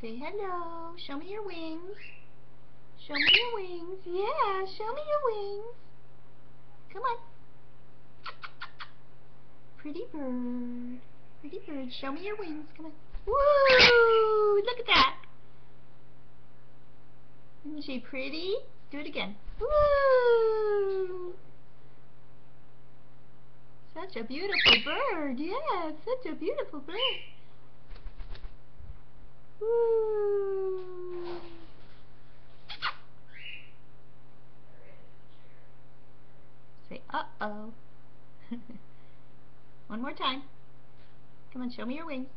Say hello. Show me your wings. Show me your wings. Yeah, show me your wings. Come on. Pretty bird. Pretty bird. Show me your wings. Come on. Woo! Look at that. Isn't she pretty? Do it again. Woo! Such a beautiful bird. Yeah, such a beautiful bird. Woo! Say uh-oh. One more time. Come on, show me your wings.